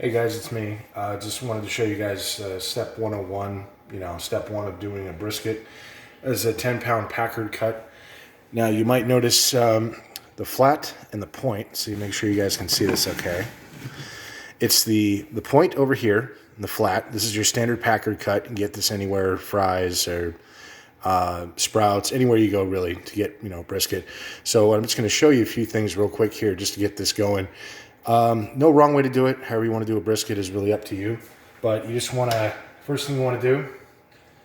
Hey guys, it's me. Just wanted to show you guys step 101, step one of doing a brisket. As a 10-pound Packard cut. Now you might notice the flat and the point, so you make sure you guys can see this okay. It's the point over here, and the flat. This is your standard Packard cut. You can get this anywhere, fries or sprouts, anywhere you go really to get, brisket. So I'm just going to show you a few things real quick here just to get this going. No wrong way to do it. However you want to do a brisket is really up to you. But you just want to, first thing you want to do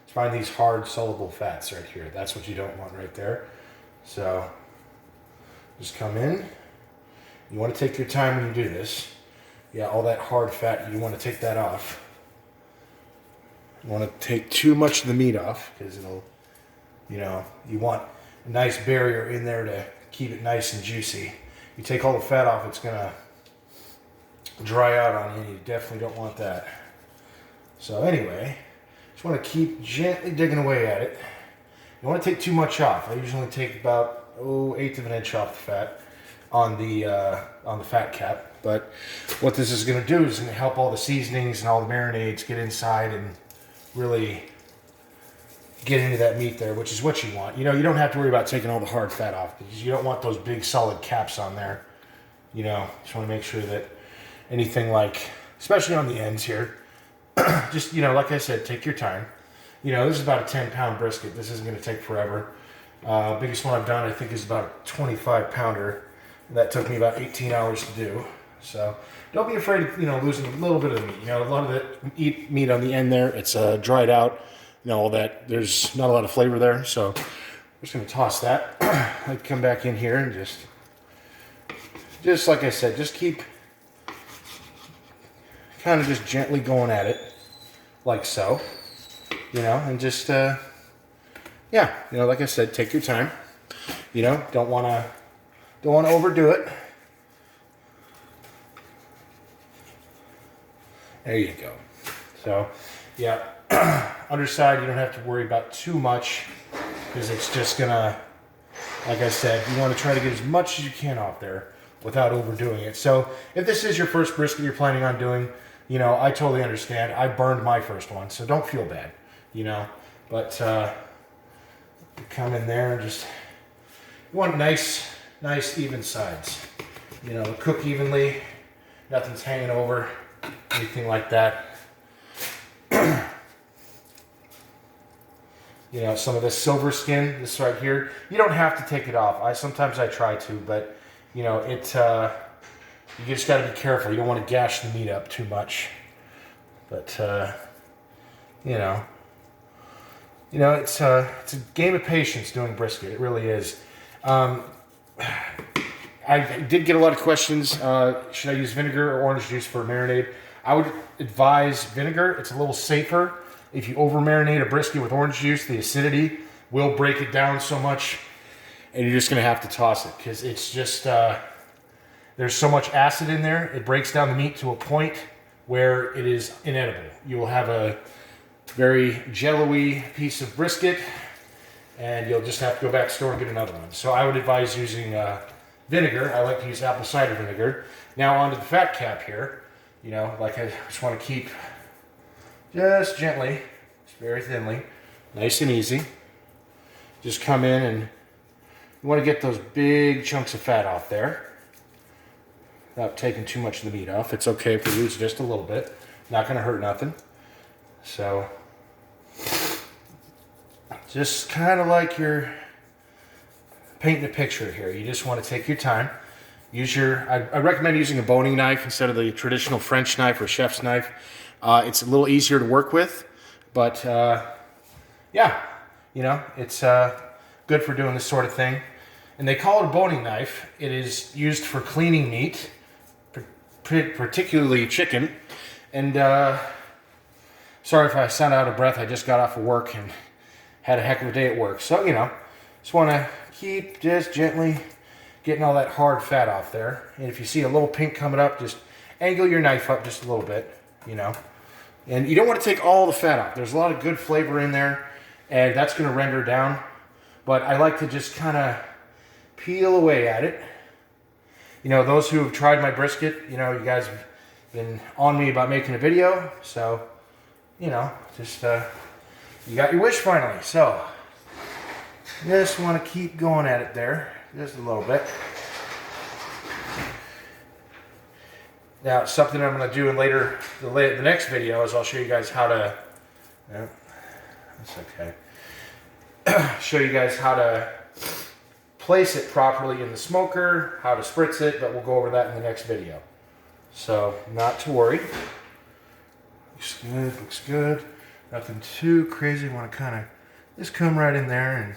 is find these hard soluble fats right here. That's what you don't want right there. So just come in. You want to take your time when you do this. Yeah, all that hard fat, you want to take that off. You want to take too much of the meat off because it'll, you want a nice barrier in there to keep it nice and juicy. You take all the fat off, it's going to dry out on you, and you definitely don't want that. So anyway, just want to keep gently digging away at it. You want to take too much off. I usually take about 1/8 of an inch off the fat on the fat cap. But what this is going to do is going to help all the seasonings and all the marinades get inside and really get into that meat there, which is what you want. You don't have to worry about taking all the hard fat off because you don't want those big solid caps on there. Just want to make sure that anything like, especially on the ends here, just, like I said, take your time. This is about a 10-pound brisket. This isn't going to take forever. Biggest one I've done, I think, is about a 25-pounder. That took me about 18 hours to do. So don't be afraid of, losing a little bit of the meat. A lot of the meat on the end there, it's dried out. All that, there's not a lot of flavor there. So I'm just going to toss that. I'd come back in here and just like I said, just keep kind of just gently going at it, like so, and just, like I said, take your time, don't want to overdo it. There you go. So, yeah, underside, you don't have to worry about too much because it's just gonna, like I said, you want to try to get as much as you can off there without overdoing it. So if this is your first brisket you're planning on doing, I totally understand. I burned my first one, so don't feel bad, But come in there and just, you want nice, even sides. Cook evenly, nothing's hanging over, anything like that. Some of this silver skin, this right here, you don't have to take it off. Sometimes I try to, but you just got to be careful. You don't want to gash the meat up too much. But it's a game of patience doing brisket. It really is. I did get a lot of questions. Should I use vinegar or orange juice for a marinade? I would advise vinegar. It's a little safer. If you over marinate a brisket with orange juice, the acidity will break it down so much, and you're just going to have to toss it because it's just, there's so much acid in there, it breaks down the meat to a point where it is inedible. You will have a very jello-y piece of brisket, and you'll just have to go back to the store and get another one. So I would advise using vinegar. I like to use apple cider vinegar. Now onto the fat cap here. Like I just want to keep just gently, just very thinly, nice and easy. Just come in and you want to get those big chunks of fat off there without taking too much of the meat off. It's okay if you lose just a little bit. Not going to hurt nothing. So just kind of like you're painting a picture here. You just want to take your time. I recommend using a boning knife instead of the traditional French knife or chef's knife. It's a little easier to work with, but it's good for doing this sort of thing. And they call it a boning knife. It is used for cleaning meat, particularly chicken. And sorry if I sound out of breath. I just got off of work and had a heck of a day at work. So, just want to keep just gently getting all that hard fat off there. And if you see a little pink coming up, just angle your knife up just a little bit, And you don't want to take all the fat off. There's a lot of good flavor in there, and that's going to render down. But I like to just kind of peel away at it. Those who have tried my brisket, you guys have been on me about making a video. So, you know, just you got your wish finally. So, just want to keep going at it there, just a little bit. Now, something I'm going to do in the next video is I'll show you guys how to. Yeah, that's okay. Show you guys how to place it properly in the smoker, how to spritz it, but we'll go over that in the next video. So, not to worry. Looks good, looks good. Nothing too crazy. Want to kind of just come right in there, and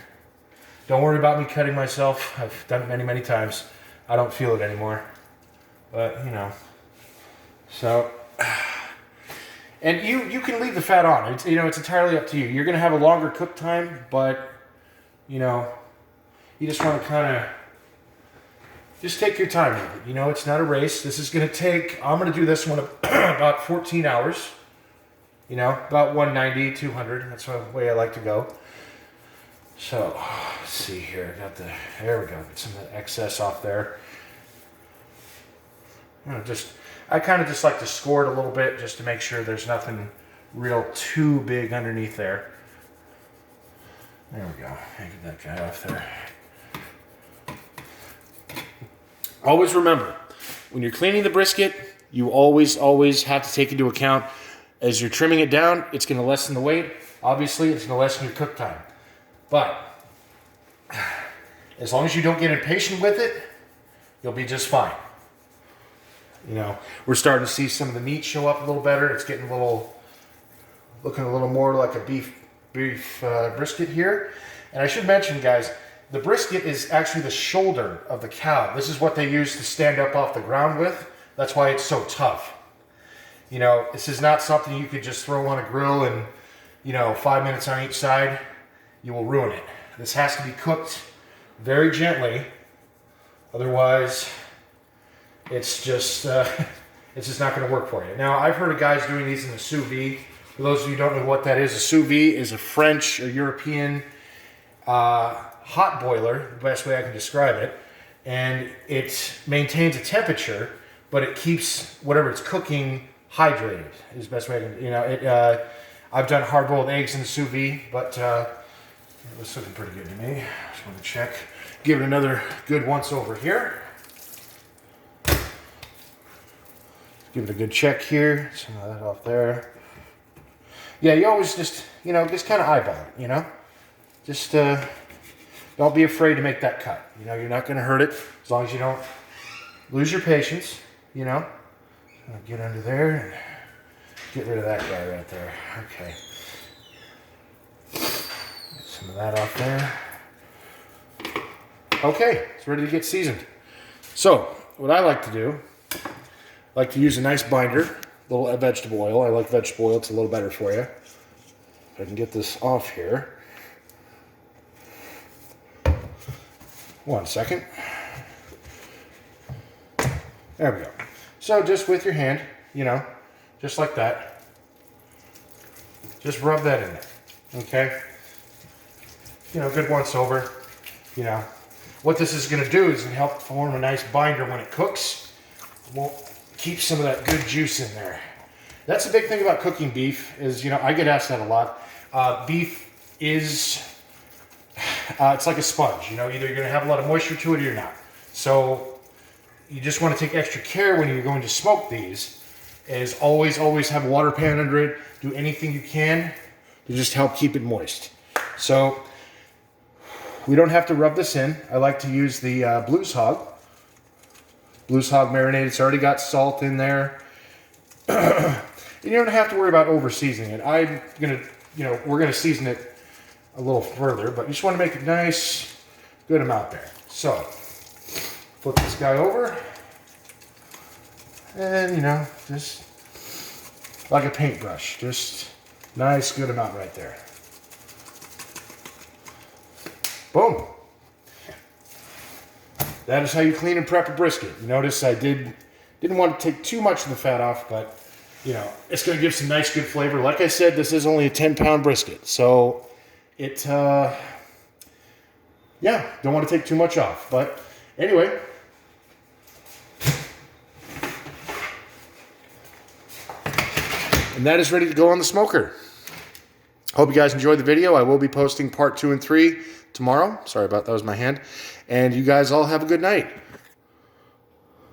don't worry about me cutting myself. I've done it many, many times. I don't feel it anymore. But, you know. So, and you can leave the fat on. It's, you know, it's entirely up to you. You're going to have a longer cook time, but, you know, you just want to kind of just take your time with it. You know, it's not a race. This is going to take, I'm going to do this one about 14 hours. You know, about 190, 200. That's the way I like to go. So, let's see here. There we go. Get some of that excess off there. You know, I kind of just like to score it a little bit just to make sure there's nothing real too big underneath there. There we go. Get that guy off there. Always remember, when you're cleaning the brisket, you always have to take into account as you're trimming it down, it's going to lessen the weight. Obviously, it's going to lessen your cook time. But as long as you don't get impatient with it, you'll be just fine. You know, we're starting to see some of the meat show up a little better. It's getting looking a little more like a beef brisket here. And I should mention, guys, the brisket is actually the shoulder of the cow. This is what they use to stand up off the ground with. That's why it's so tough. You know, this is not something you could just throw on a grill and, you know, 5 minutes on each side. You will ruin it. This has to be cooked very gently. Otherwise, it's just not going to work for you. Now, I've heard of guys doing these in the sous vide. For those of you who don't know what that is, a sous vide is a French or European hot boiler, the best way I can describe it. And it maintains a temperature, but it keeps whatever it's cooking hydrated, is the best way I can, you know. I've done hard-boiled eggs in the sous vide, but it was looking pretty good to me. Just want to check. Give it another good once over here. Give it a good check here. Some of that off there. Yeah, you always just kind of eyeball it, you know. Just don't be afraid to make that cut. You know, you're not going to hurt it as long as you don't lose your patience, you know. I'll get under there and get rid of that guy right there. Okay. Get some of that off there. Okay, it's ready to get seasoned. So, what I like to do, I like to use a nice binder, a little vegetable oil. I like vegetable oil, it's a little better for you. If I can get this off here. 1 second. There we go. So just with your hand, you know, just like that. Just rub that in there, okay? You know, good once over, you know. What this is going to do is help form a nice binder when it cooks. It won't keep some of that good juice in there. That's the big thing about cooking beef is, you know, I get asked that a lot. Beef is, it's like a sponge. You know, either you're going to have a lot of moisture to it or you're not. So you just want to take extra care when you're going to smoke these. Is always have a water pan under it. Do anything you can to just help keep it moist. So we don't have to rub this in. I like to use the Blues Hog. Blues Hog marinade. It's already got salt in there. You don't have to worry about over seasoning it. I'm gonna, you know, we're gonna season it a little further, but you just want to make a nice, good amount there. So flip this guy over, and you know, just like a paintbrush, just nice, good amount right there. Boom. That is how you clean and prep a brisket. You notice I didn't want to take too much of the fat off, but you know, it's going to give some nice, good flavor. Like I said, this is only a 10-pound brisket, so it, yeah, don't want to take too much off. But anyway, And that is ready to go on the smoker. Hope you guys enjoyed the video. I will be posting part 2 and 3 tomorrow. Sorry about that, was my hand. And you guys all have a good night.